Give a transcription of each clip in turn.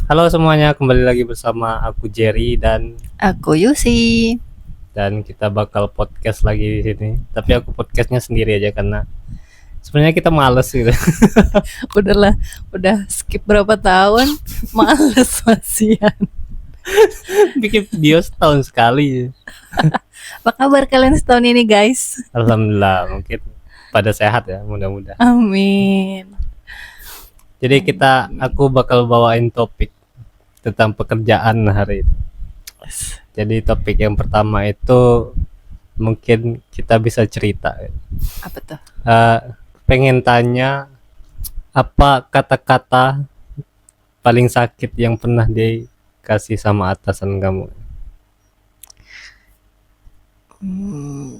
Halo semuanya, kembali lagi bersama aku Jerry Aku Yusi. dan kita bakal podcast lagi di sini. Tapi aku podcastnya sendiri aja karena sebenarnya kita males gitu. Udahlah, udah skip berapa tahun, males masihan. Bikin video setahun sekali. Apa kabar kalian setahun ini guys? Alhamdulillah, mungkin pada sehat ya, mudah-mudahan. Amin. Jadi aku bakal bawain topik tentang pekerjaan hari ini. Jadi topik yang pertama itu mungkin kita bisa cerita. Apa tuh? Pengen tanya apa kata-kata paling sakit yang pernah dikasih sama atasan kamu?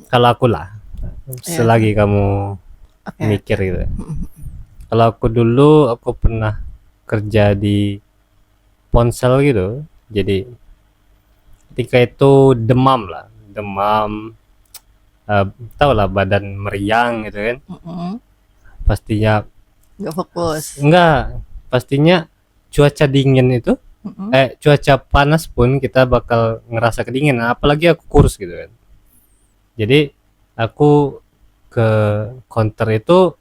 Kalau aku lah, selagi kamu mikir gitu. Kalau aku dulu, aku pernah kerja di ponsel gitu. Jadi ketika itu demam, tau lah badan meriang gitu kan. Pastinya Gak fokus. enggak, pastinya cuaca dingin itu cuaca panas pun kita bakal ngerasa kedinginan, apalagi aku kurus gitu kan. Jadi aku ke counter itu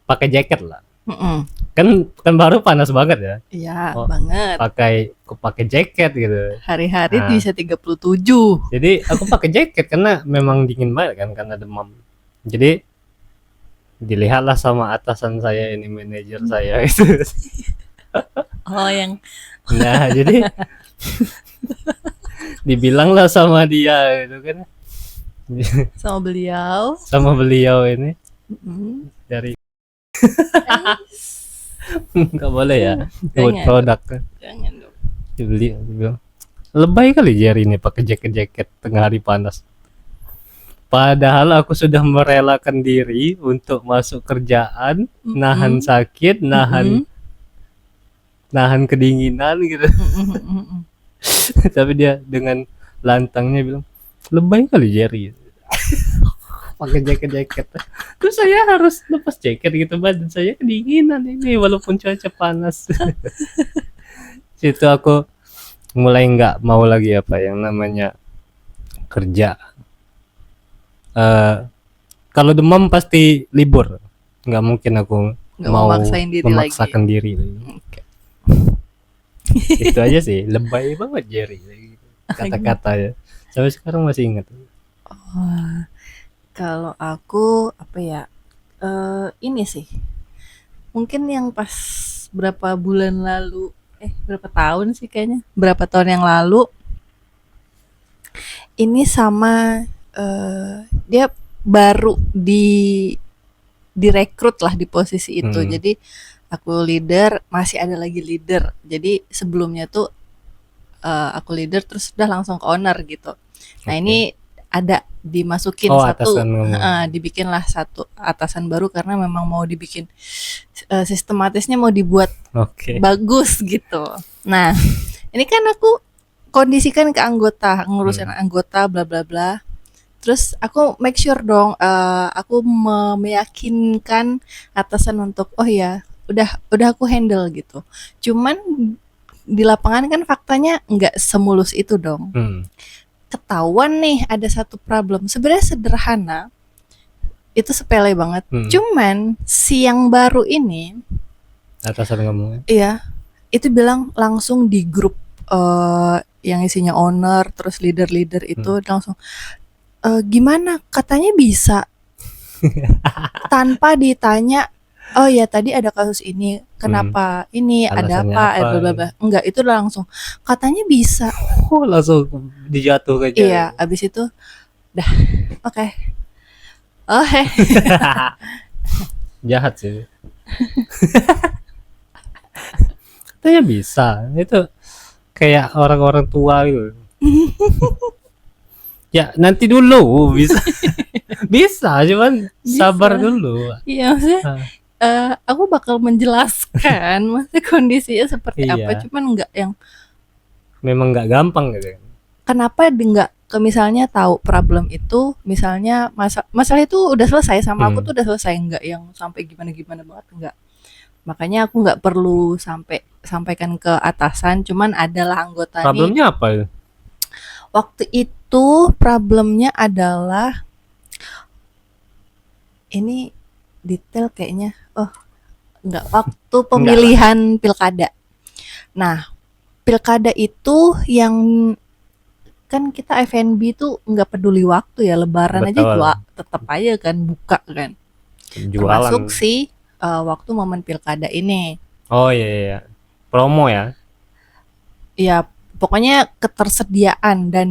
pakai jaket lah. Kan baru panas banget ya. Iya, banget. Aku pakai jaket gitu. Hari-hari bisa 37. Jadi aku pakai jaket karena memang dingin banget kan karena demam. Jadi dilihatlah sama atasan saya ini, manajer saya itu. Oh, yang Nah, jadi dibilanglah sama dia gitu kan. sama beliau ini dari nggak boleh ya buat produk kan. Jangan dong. Bilang lebay kali Jerry ini pakai jaket tengah hari panas. Padahal aku sudah merelakan diri untuk masuk kerjaan, nahan sakit, nahan kedinginan gitu. Tapi dia dengan lantangnya bilang lebay kali Jerry pakai jaket. Terus saya harus lepas jaket gitu, badan saya kedinginan ini walaupun cuaca panas. Situ aku mulai nggak mau lagi apa yang namanya kerja. Kalau demam pasti libur, nggak mungkin aku mau memaksakan diri lagi. Okay. Itu aja sih, lebay banget Jerry kata-kata ya. Sampai sekarang masih ingat. Kalau aku apa ya? Ini sih. Mungkin yang pas berapa bulan lalu, berapa tahun sih kayaknya? Berapa tahun yang lalu? Ini sama dia baru direkrut lah di posisi itu. Jadi aku leader, masih ada lagi leader. Jadi sebelumnya tuh aku leader terus udah langsung ke owner gitu. Nah, ini ada dimasukin dibikinlah satu atasan baru karena memang mau dibikin sistematisnya mau dibuat bagus gitu. Nah, ini kan aku kondisikan ke anggota, ngurusin anggota bla bla bla. Terus aku make sure dong, aku meyakinkan atasan untuk oh ya udah aku handle gitu. Cuman di lapangan kan faktanya nggak semulus itu dong. Ketahuan nih ada satu problem, sebenarnya sederhana, itu sepele banget. Cuman si yang baru ini atasan kamu, iya, itu bilang langsung di grup yang isinya owner terus leader itu langsung gimana katanya bisa tanpa ditanya oh ya tadi ada kasus ini kenapa ini alasannya ada apa bla bla. Enggak, itu langsung katanya bisa. Langsung dijatuh aja. Iya, abis itu dah oke. Jahat sih. Katanya bisa. Itu kayak orang-orang tua gitu. Ya nanti dulu bisa. Bisa cuman sabar dulu. Iya, maksudnya aku bakal menjelaskan maksudnya kondisinya seperti apa, cuman nggak yang memang nggak gampang gitu. Kenapa nggak ke misalnya tahu problem itu, misalnya masalah itu udah selesai sama aku tuh udah selesai, nggak yang sampai gimana banget, nggak. Makanya aku nggak perlu sampaikan ke atasan, cuman adalah anggota nih. Problemnya apa? Waktu itu problemnya adalah ini detail kayaknya. Oh, enggak, waktu pemilihan pilkada. Nah, pilkada itu yang kan kita F&B tuh nggak peduli waktu ya, lebaran aja Betul. tetap aja kan buka kan. Jualan. Termasuk sih waktu momen pilkada ini. Oh iya. Promo ya. Ya, pokoknya ketersediaan dan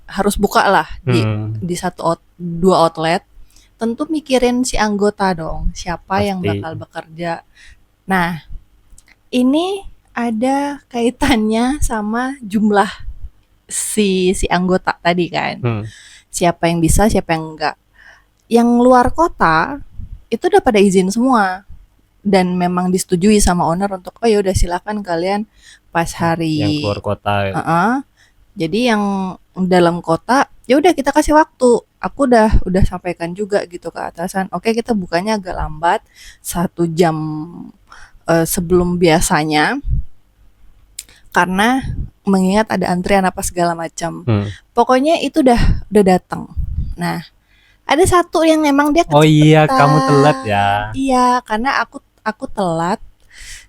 harus buka lah di dua outlet. Tentu mikirin si anggota dong, siapa Pasti yang bakal bekerja. Nah, ini ada kaitannya sama jumlah si anggota tadi kan. Siapa yang bisa, siapa yang enggak. Yang luar kota itu udah pada izin semua dan memang disetujui sama owner untuk oh ya udah silakan kalian pas hari yang keluar kota. Jadi yang dalam kota ya udah kita kasih waktu. Aku udah sampaikan juga gitu ke atasan. Oke, kita bukanya agak lambat 1 jam sebelum biasanya karena mengingat ada antrian apa segala macam. Pokoknya itu udah datang. Nah, ada satu yang memang dia kecepatan. Oh iya, kamu telat ya. Iya, karena aku telat.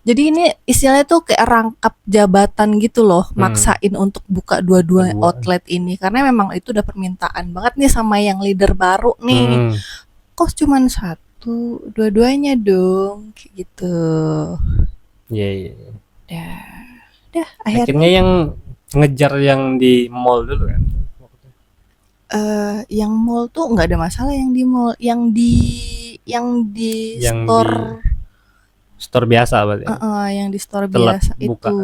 Jadi ini istilahnya tuh kayak rangkap jabatan gitu loh, maksain untuk buka dua outlet ini karena memang itu udah permintaan banget nih sama yang leader baru nih. Kok cuman 1, dua-duanya dong kayak gitu. Iya. Dah akhirnya yang ngejar yang di mall dulu kan. Yang mall tuh nggak ada masalah, yang di mall, yang di store biasa berarti. Yang di store biasa buka. Itu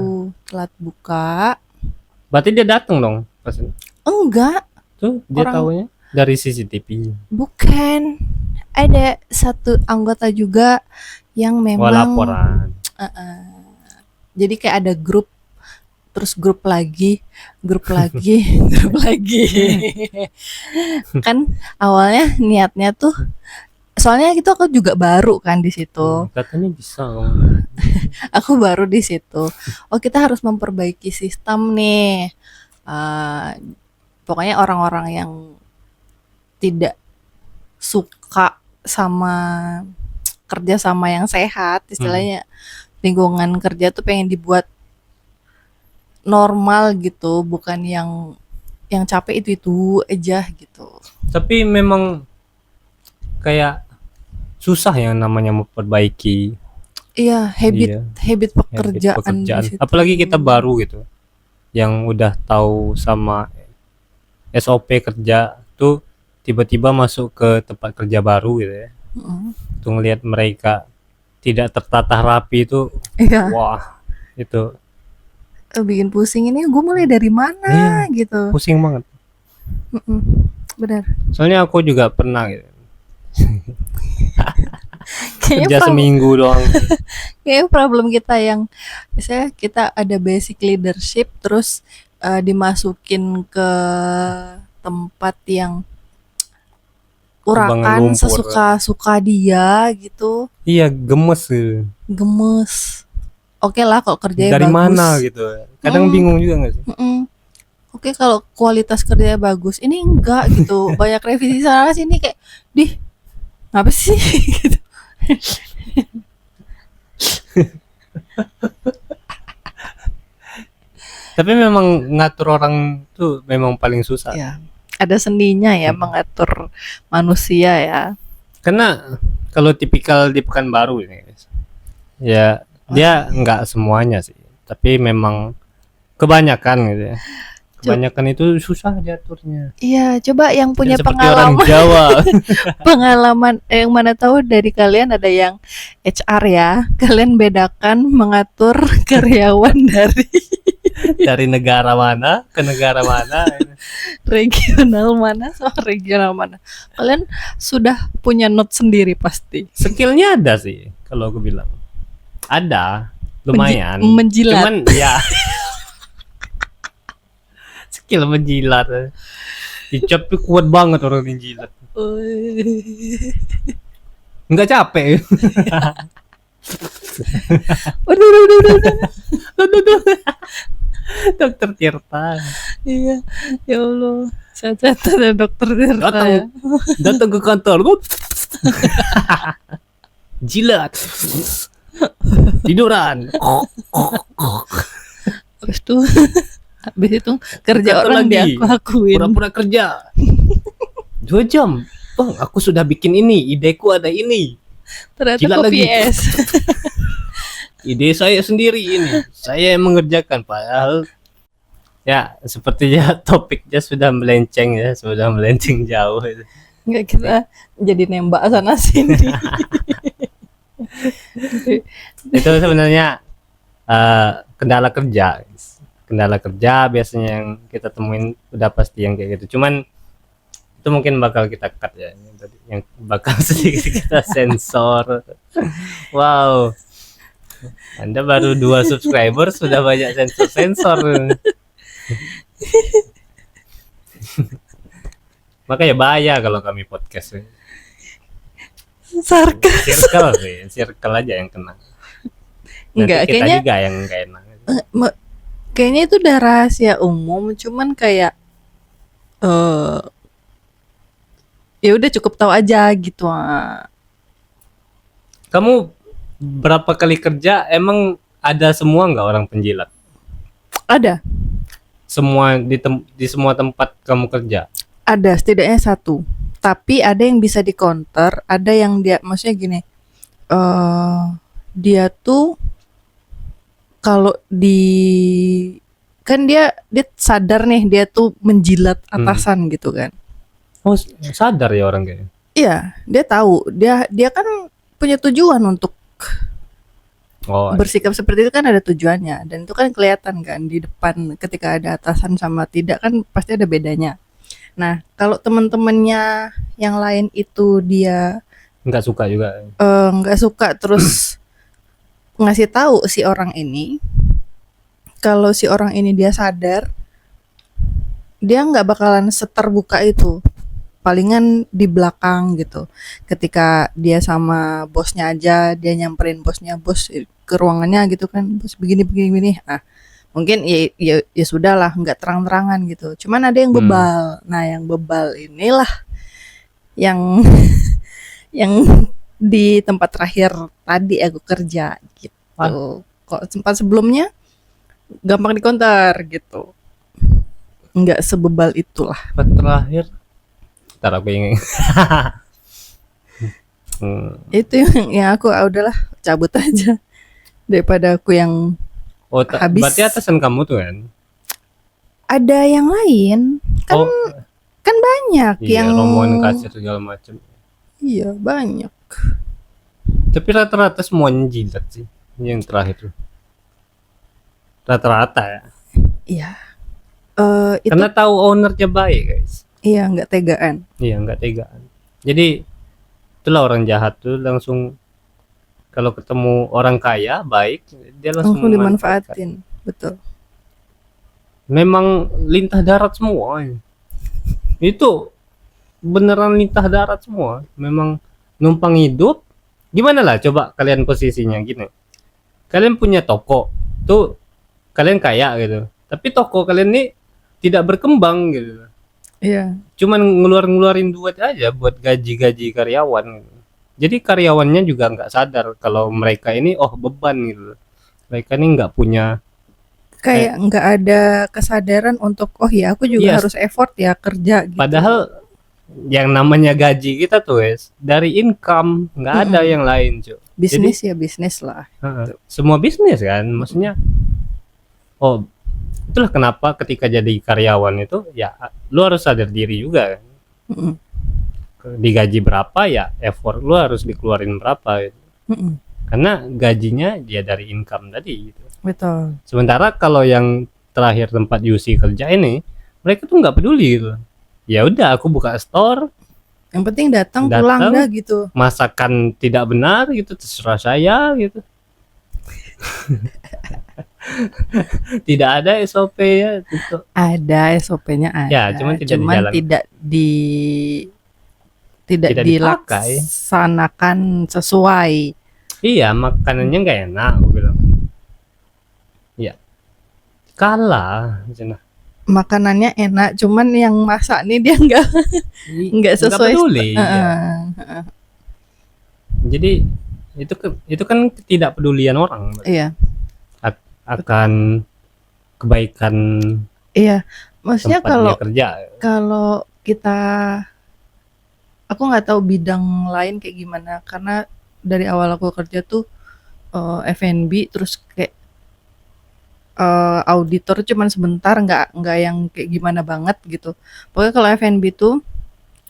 telat buka. Berarti dia datang dong pas. Enggak. Tuh dia tahunya dari CCTV. Bukan. Ada satu anggota juga yang memang laporan. Jadi kayak ada grup, terus grup lagi. Grup lagi. Kan awalnya niatnya tuh soalnya itu aku juga baru kan di situ. Katanya bisa. Aku baru di situ. Oh, kita harus memperbaiki sistem nih. Pokoknya orang-orang yang tidak suka sama kerja sama yang sehat, istilahnya lingkungan kerja tuh pengen dibuat normal gitu, bukan yang capek itu aja gitu. Tapi memang kayak susah yang namanya memperbaiki. Iya, habit pekerjaan. Apalagi kita baru gitu, yang udah tahu sama SOP kerja tuh tiba-tiba masuk ke tempat kerja baru gitu ya. Tuh ngelihat mereka tidak tertata rapi itu, wah itu bikin pusing. Ini gue mulai dari mana gitu. Pusing banget. Benar. Soalnya aku juga pernah gitu. Kerja seminggu doang. Kayaknya problem kita yang misalnya kita ada basic leadership terus dimasukin ke tempat yang urakan sesuka-suka dia gitu. Iya, gemes gitu. Oke lah kalau kerjanya dari bagus. Dari mana gitu. Kadang bingung juga gak sih? Oke, kalau kualitas kerjanya bagus. Ini enggak gitu. Banyak revisi sana sini kayak apa sih gitu. Tapi memang ngatur orang tuh memang paling susah. Ya, ada seninya ya mengatur manusia ya. Karena kalau tipikal di Pekanbaru ini ya dia nggak semuanya sih, tapi memang kebanyakan gitu ya. Kebanyakan itu susah diaturnya. Iya, coba yang punya pengalaman orang Jawa. Pengalaman yang mana tahu dari kalian ada yang HR ya. Kalian bedakan mengatur karyawan dari negara mana ke negara mana, regional mana sama regional mana. Kalian sudah punya note sendiri pasti. Skillnya ada sih kalau aku bilang. Ada, lumayan. Menjilat. Cuman ya skill menjilat. Dicap kuat banget orang menjilat. Enggak capek. Udah. Dokter Tirta. Iya, ya Allah. Sehat-sehat ada dokter Tirta ya. Datang ke kantor. Jilat. Tiduran. Habis itu kerja Kata orang lagi, diaku-akuin. pura-pura kerja 2 jam. Bang, aku sudah bikin ini, ideku ada ini. Ternyata Gila copy lagi. S. Ide saya sendiri ini. Saya yang mengerjakan, padahal ya sepertinya topiknya sudah melenceng ya, sudah melenceng jauh. Enggak, kita jadi nembak sana sini. Itu sebenarnya kendala kerja. Kendala kerja biasanya yang kita temuin udah pasti yang kayak gitu. Cuman itu mungkin bakal kita cut ya, yang bakal sedikit kita sensor. Wow, Anda baru 2 subscriber sudah banyak sensor. Makanya bahaya kalau kami podcast. Sarkas. Circle aja yang kena. Nanti Enggak, kita kayaknya juga yang gak enak. kayaknya itu udah rahasia umum, cuman kayak ya udah cukup tahu aja gitu. Kamu berapa kali kerja emang ada semua nggak orang penjilat? Ada Semua di semua tempat kamu kerja? Ada setidaknya satu. Tapi ada yang bisa di counter, ada yang dia maksudnya gini. Dia tuh kalau kan dia sadar nih dia tuh menjilat atasan gitu kan. Oh, sadar ya orang kayaknya. Iya, dia tahu. Dia kan punya tujuan untuk bersikap seperti itu, kan ada tujuannya, dan itu kan kelihatan kan di depan ketika ada atasan sama tidak, kan pasti ada bedanya. Nah, kalau teman-temannya yang lain itu dia nggak suka juga. nggak suka terus ngasih tahu si orang ini, kalau si orang ini dia sadar, dia nggak bakalan seterbuka itu, palingan di belakang gitu. Ketika dia sama bosnya aja, dia nyamperin bosnya, bos ke ruangannya gitu kan, bos begini. Ah, mungkin ya sudahlah, nggak terang-terangan gitu. Cuman ada yang bebal. Nah, yang bebal inilah yang yang di tempat terakhir tadi aku kerja gitu. Kok tempat sebelumnya gampang di counter gitu, nggak sebebal itulah. Tempat terakhir, ntar aku ingin. Itu yang aku udahlah cabut aja daripada aku yang habis. Berarti atasan kamu tuh kan? Ada yang lain kan, kan banyak iya, yang rombongan kasir segala macam. Iya, banyak. Tapi rata-rata semuanya jilat sih yang terakhir tuh. Rata-rata ya. Iya. Karena tahu ownernya baik, guys. Iya, nggak tegaan. Iya, nggak tegaan. Jadi itulah orang jahat tuh langsung kalau ketemu orang kaya baik, dia langsung dimanfaatin. Betul. Memang lintah darat semua. Itu beneran lintah darat semua. Memang numpang hidup. Gimana lah coba kalian posisinya gini. Kalian punya toko, tuh kalian kaya gitu. Tapi toko kalian ini tidak berkembang gitu. Iya. Cuman ngeluarin duit aja buat gaji karyawan. Jadi karyawannya juga nggak sadar kalau mereka ini beban gitu. Mereka ini nggak punya, kayak nggak ada kesadaran untuk ya aku juga harus effort ya kerja gitu. Padahal yang namanya gaji kita tuh dari income, nggak ada yang lain cuy. Bisnis. Jadi, ya bisnis lah. Semua bisnis kan, maksudnya. Itulah kenapa ketika jadi karyawan itu ya lu harus sadar diri juga kan. Digaji berapa ya effort lu harus dikeluarin berapa gitu. Karena gajinya dia dari income tadi gitu. Betul. Sementara kalau yang terakhir tempat Yusi kerja ini, mereka tuh nggak peduli gitu. Ya udah, aku buka store, yang penting datang pulang dah gitu. Masakan tidak benar gitu, terserah saya gitu. Tidak ada SOP ya gitu. Ada SOP-nya ada. Ya, cuman tidak dilaksanakan sesuai. Iya, makanannya nggak enak, aku bilang. Iya, kalah cina. Makanannya enak, cuman yang masak nih dia nggak Nggak sesuai. peduli, iya. Heeh, Jadi itu kan ketidakpedulian orang iya, akan kebaikan iya. Maksudnya tempat kalau dia kerja. kalau kita, aku nggak tahu bidang lain kayak gimana, karena dari awal aku kerja tuh F&B, terus kayak auditor cuman sebentar, nggak yang kayak gimana banget gitu. Pokoknya kalau F&B tuh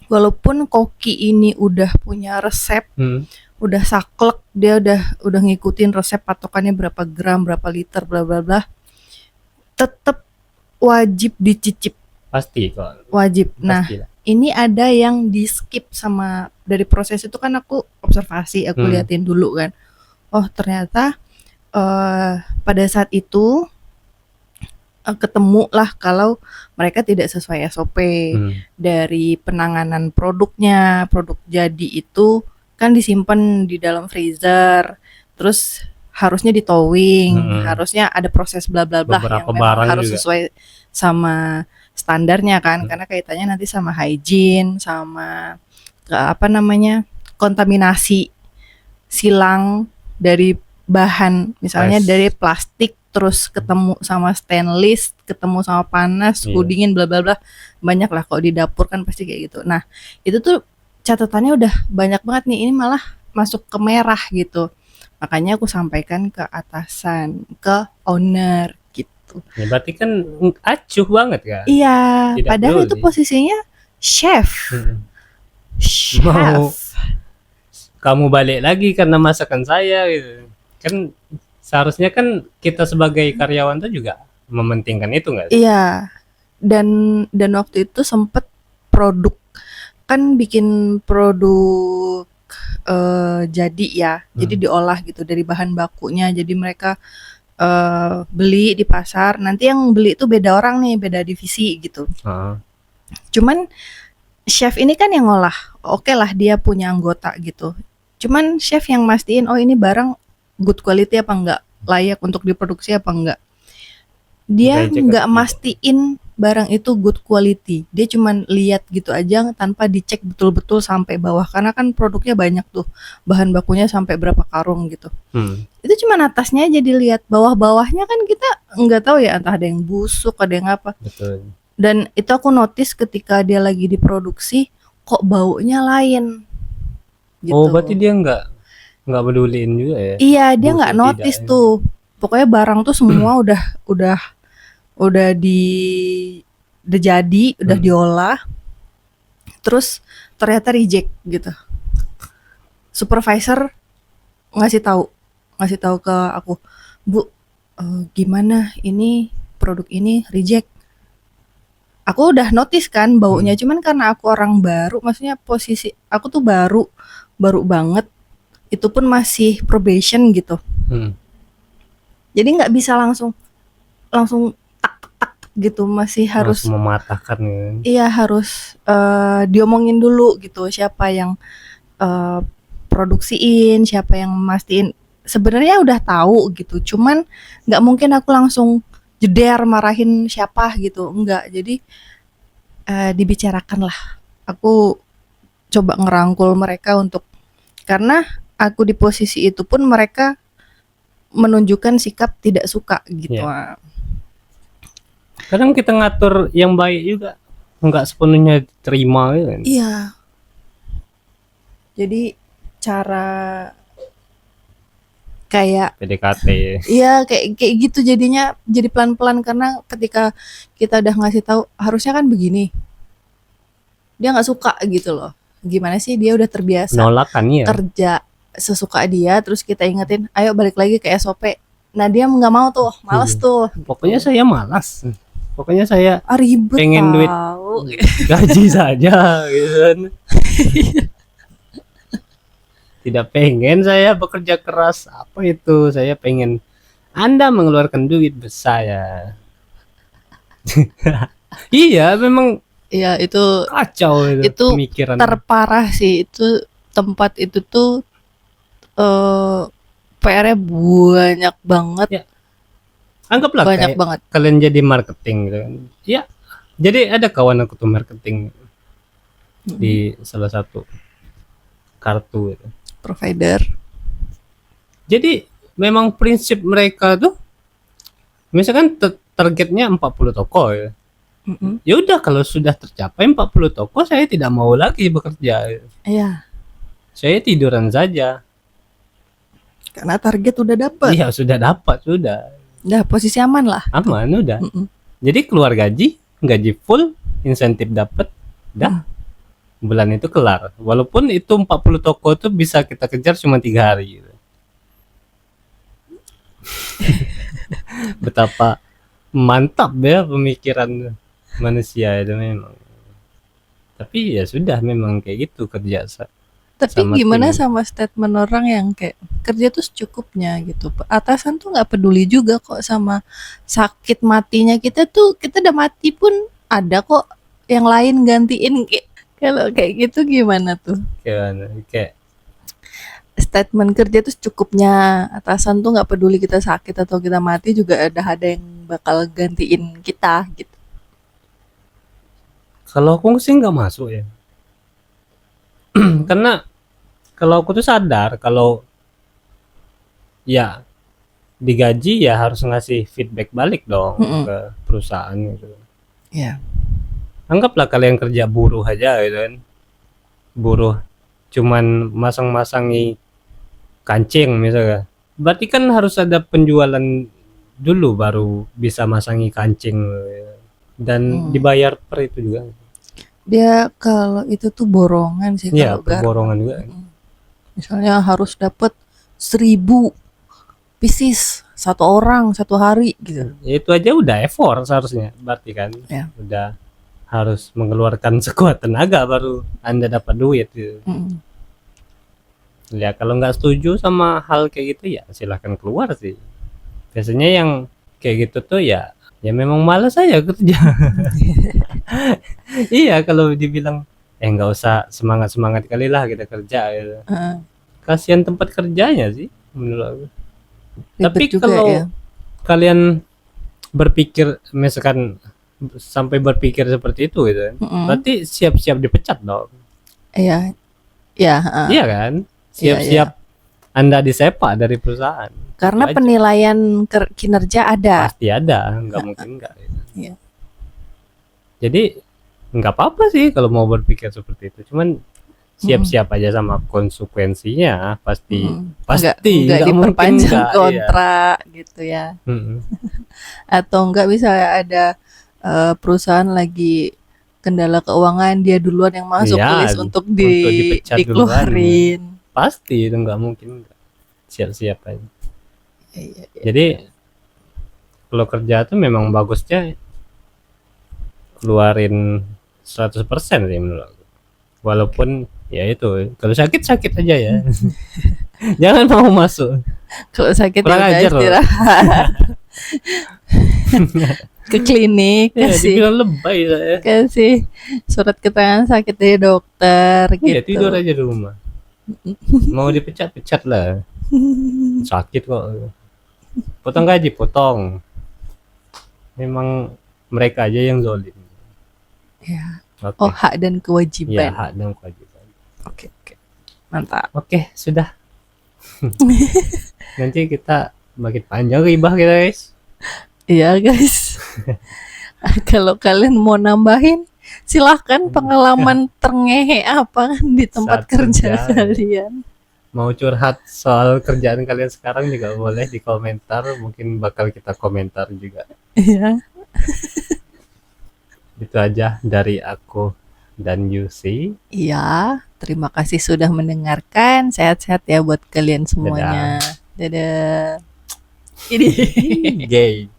walaupun koki ini udah punya resep, Hmm, udah saklek, dia udah ngikutin resep patokannya berapa gram, berapa liter, bla bla bla, tetap wajib dicicip, pasti kok, wajib. Nah, pasti lah. ini ada yang di skip sama dari proses itu kan aku observasi, aku Hmm, liatin dulu kan. Oh, ternyata pada saat itu ketemu lah kalau mereka tidak sesuai SOP hmm, dari penanganan produknya. Produk jadi itu kan disimpan di dalam freezer, terus harusnya di towing, hmm. harusnya ada proses bla bla bla yang Beberapa memang barang harus juga. sesuai sama standarnya kan, Hmm, karena kaitannya nanti sama hygiene, sama apa namanya, kontaminasi silang dari bahan, misalnya Fresh. dari plastik terus ketemu sama stainless, ketemu sama panas, suhu Iya. dingin, bla bla bla, banyak lah kalau di dapur kan pasti kayak gitu. Nah itu tuh catatannya udah banyak banget nih, ini malah masuk ke merah gitu, makanya aku sampaikan ke atasan, ke owner gitu. Ya, berarti kan acuh banget kan? Iya, Tidak padahal itu peduli. posisinya chef, Hmm. Mau chef. kamu balik lagi karena masakan saya gitu. Kan seharusnya kan kita sebagai karyawan tuh juga mementingkan itu nggak sih? Iya, dan waktu itu sempet produk, kan bikin produk jadi ya, jadi Hmm. diolah gitu dari bahan bakunya. Jadi mereka beli di pasar, nanti yang beli itu beda orang nih, beda divisi gitu. Ah, Cuman chef ini kan yang ngolah, oke lah dia punya anggota gitu. Cuman chef yang mastiin, oh ini barang good quality apa enggak, layak untuk diproduksi apa enggak. Dia reject nggak atau tidak? mastiin barang itu good quality. Dia cuman lihat gitu aja tanpa dicek betul-betul sampai bawah. Karena kan produknya banyak tuh. Bahan bakunya sampai berapa karung gitu. Hmm. Itu cuman atasnya aja dilihat. Bawah-bawahnya kan kita nggak tahu ya, entah ada yang busuk, ada yang apa. Betul. Dan itu aku notice ketika dia lagi diproduksi, kok baunya lain Oh, berarti gitu. dia nggak peduliin juga ya, Iya, dia nggak busuk tidak notice ya. tuh. Pokoknya barang tuh semua udah udah di udah jadi, udah Hmm. diolah, terus ternyata reject gitu. Supervisor ngasih tahu, ke aku, Bu, gimana ini produk ini reject. Aku udah notice kan baunya, Hmm. cuman karena aku orang baru, maksudnya posisi aku tuh baru, baru banget, itu pun masih probation gitu. Hmm. Jadi nggak bisa langsung langsung tak tak tak gitu, masih harus. Langsung mematahkan kan. Iya harus diomongin dulu gitu, siapa yang eh, produksiin, siapa yang mastiin. Sebenarnya udah tahu gitu, cuman nggak mungkin aku langsung jeder marahin siapa gitu, enggak. Jadi dibicarakan lah. Aku coba ngerangkul mereka untuk, karena aku di posisi itu pun mereka menunjukkan sikap tidak suka gitu. Ya. Kadang kita ngatur yang baik juga nggak sepenuhnya diterima gitu kan. Iya. Jadi cara kayak, PDKT. iya kayak gitu jadinya, jadi pelan-pelan, karena ketika kita udah ngasih tahu harusnya kan begini, dia nggak suka gitu loh. Gimana sih, dia udah terbiasa Penolakan ya. kerja sesuka dia, terus kita ingetin ayo balik lagi ke SOP. Nah dia nggak mau tuh, males tuh gitu. Pokoknya saya malas. Pokoknya saya Ribet pengen duit tahu. gaji saja gitu kan. Tidak pengen saya bekerja keras, apa itu, saya pengen Anda mengeluarkan duit saya. Iya, memang Iya itu kacau itu pemikiran. terparah sih, itu tempat itu tuh PR-nya banyak banget, Ya, anggaplah banyak kayak banget. kalian jadi marketing gitu kan. Ya, jadi ada kawan aku tuh marketing di salah satu kartu gitu. Provider. Jadi memang prinsip mereka tuh misalkan targetnya 40 toko ya. Mm-mm. Ya udah kalau sudah tercapai 40 toko saya tidak mau lagi bekerja. Iya, Saya tiduran saja. karena target udah dapet. Iya, sudah dapat, sudah. Udah posisi aman lah. Aman udah. Mm-mm. Jadi keluar gaji full, insentif dapat, dah. Bulan itu kelar. Walaupun itu 40 toko tuh bisa kita kejar cuma 3 hari gitu. Betapa mantap ya pemikiran manusia itu memang. Tapi ya sudah memang kayak gitu kerja Tapi sama gimana tim. sama statement orang yang kayak kerja tuh secukupnya gitu. Atasan tuh nggak peduli juga kok sama sakit matinya kita tuh. Kita udah mati pun ada kok yang lain gantiin. Kalau kayak gitu gimana tuh? Kayak Statement kerja tuh secukupnya. Atasan tuh nggak peduli kita sakit atau kita mati juga ada yang bakal gantiin kita gitu. kalau aku sih nggak masuk ya. Karena kalau aku tuh sadar kalau ya digaji ya harus ngasih feedback balik dong Mm-mm. ke perusahaan gitu. Iya. Anggaplah kalian kerja buruh aja gitu kan. Buruh cuman masang-masangi kancing misalnya. Berarti kan harus ada penjualan dulu baru bisa masangi kancing dan dibayar per itu juga. Dia kalau itu tuh borongan sih Iya, kalau garment. borongan juga. Misalnya harus dapat 1.000 pieces satu orang satu hari gitu. Ya, itu aja udah effort seharusnya. Berarti kan Ya. udah harus mengeluarkan sekuat tenaga baru Anda dapat duit gitu. Mm. Ya kalau nggak setuju sama hal kayak gitu ya silahkan keluar sih. Biasanya yang kayak gitu tuh ya memang malas aja kerja. Iya kalau dibilang nggak usah semangat kali lah kita kerja gitu. Kasihan tempat kerjanya sih menurut aku. Ribet Tapi juga kalau ya. kalian berpikir misalkan sampai berpikir seperti itu gitu kan, berarti siap-siap dipecat dong. Iya. Ya, Iya kan? Siap-siap Anda disepak dari perusahaan. karena Itu aja. penilaian kinerja ada. Pasti ada, nggak mungkin nggak. Gitu. Iya. Jadi nggak apa-apa sih kalau mau berpikir seperti itu. Cuman siap-siap aja sama konsekuensinya. Pasti Nggak nggak mungkin diperpanjang nggak, iya. kontrak gitu ya. Atau enggak bisa ada perusahaan lagi kendala keuangan, dia duluan yang masuk Iya, ke list untuk dipecat dikeluarin. Pasti itu nggak mungkin. Siap-siap aja. Iya. Jadi kalau kerja tuh memang bagusnya keluarin 100% sih menurut aku. Walaupun ya itu kalau sakit aja ya. Jangan mau masuk. Kalau sakit Kurang ya udah ajar loh. istirahat. Ke klinik Ya, kasih dibilang lebay saya. kasih surat keterangan sakit dari dokter gitu. Ya tidur aja di rumah. Mau dipecat lah. Sakit kok. Potong gaji, potong. Memang mereka aja yang zalim. Ya. Oke. Oh, hak dan Ya, kewajiban. hak dan kewajiban. Oke. Mantap. Oke, sudah. Nanti kita makin panjang ribah kita, guys. Iya, guys. Kalau kalian mau nambahin, silahkan pengalaman terngehe apa di tempat Saat kerja kerja. kalian. Mau curhat soal kerjaan kalian sekarang juga boleh di komentar, mungkin bakal kita komentar juga. Iya. Itu aja dari aku dan Yusi. Iya, terima kasih sudah mendengarkan. Sehat-sehat ya buat kalian semuanya. Dadah. Ini Gay.